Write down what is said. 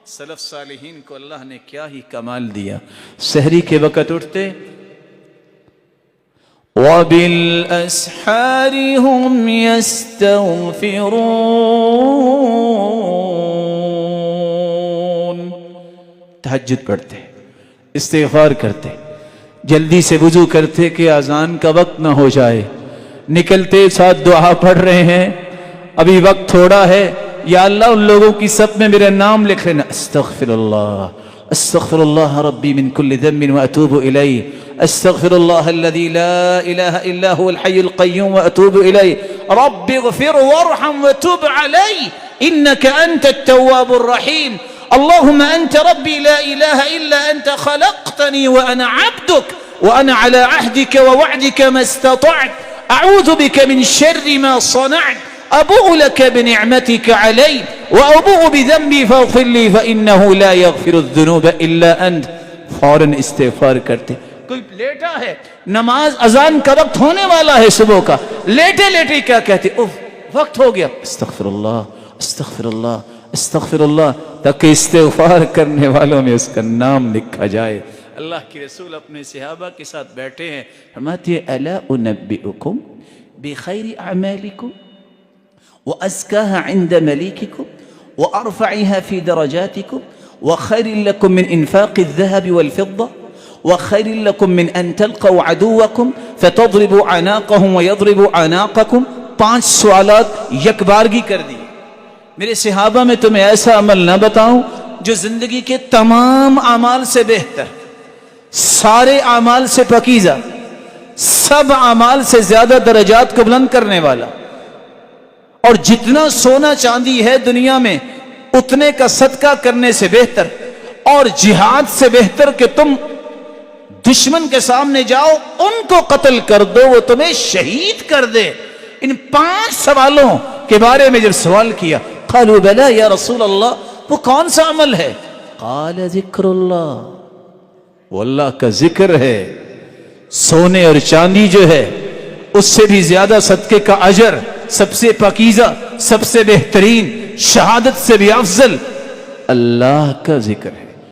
سلف صالحین کو اللہ نے کیا ہی کمال دیا. سحری کے وقت اٹھتے وَبِالْأَسْحَارِ هُمْ يَسْتَغْفِرُونَ, تہجد پڑھتے, استغفار کرتے, جلدی سے وضو کرتے کہ اذان کا وقت نہ ہو جائے, نکلتے ساتھ دعا پڑھ رہے ہیں, ابھی وقت تھوڑا ہے, یا اللہ ان لوگوں کی سب میں میرا نام لکھ لینا, استغفر اللہ استغفر اللہ ربی من کل ذنب واتوب الیہ, استغفر اللہ الذی لا الہ الا هو الحی القیوم واتوب الیہ, رب اغفر وارحم وتب علی انک انت التواب الرحیم, اللهم انت ربی لا الہ الا انت خلقتنی وانا عبدک وانا على عهدك ووعدك ما استطعت, اعوذ بك من شر ما صنعت, ابوء لك بنعمتك علي وابوء بذنبي فاغفر لي فانه لا يغفر الذنوب الا انت. فوراً استغفار کرتے. کوئی لیٹا ہے, نماز اذان کا وقت ہونے والا ہے صبح کا, لیٹے لیٹے کیا کہتے, اوف وقت ہو گیا, استغفر اللہ استغفر اللہ استغفر اللہ, تاکہ استغفار کرنے والوں میں اس کا نام لکھا جائے. اللہ کے رسول اپنے صحابہ کے ساتھ بیٹھے ہیں, فرماتے ہیں الا انبئکم بخیر اعمالکم وأزكاها عند مليككم وأرفعها في درجاتكم وخير لكم من إنفاق الذهب والفضة وخير لكم من أن تلقوا عدوكم فتضربوا عناقهم ويضربوا عناقكم. 5 سوالات یک بارگی کر دی. میرے صحابہ میں تمہیں ایسا عمل نہ بتاؤں جو زندگی کے تمام اعمال سے بہتر, سارے اعمال سے پاکیزہ, سب اعمال سے زیادہ درجات کو بلند کرنے والا, اور جتنا سونا چاندی ہے دنیا میں اتنے کا صدقہ کرنے سے بہتر, اور جہاد سے بہتر کہ تم دشمن کے سامنے جاؤ, ان کو قتل کر دو, وہ تمہیں شہید کر دے. ان 5 سوالوں کے بارے میں جب سوال کیا, قالوا بلا یا رسول اللہ, وہ کون سا عمل ہے؟ قال ذکر اللہ, وہ اللہ کا ذکر ہے. سونے اور چاندی جو ہے اس سے بھی زیادہ صدقے کا اجر, سب سے پاکیزہ, سب سے بہترین, شہادت سے بھی افضل اللہ کا ذکر ہے.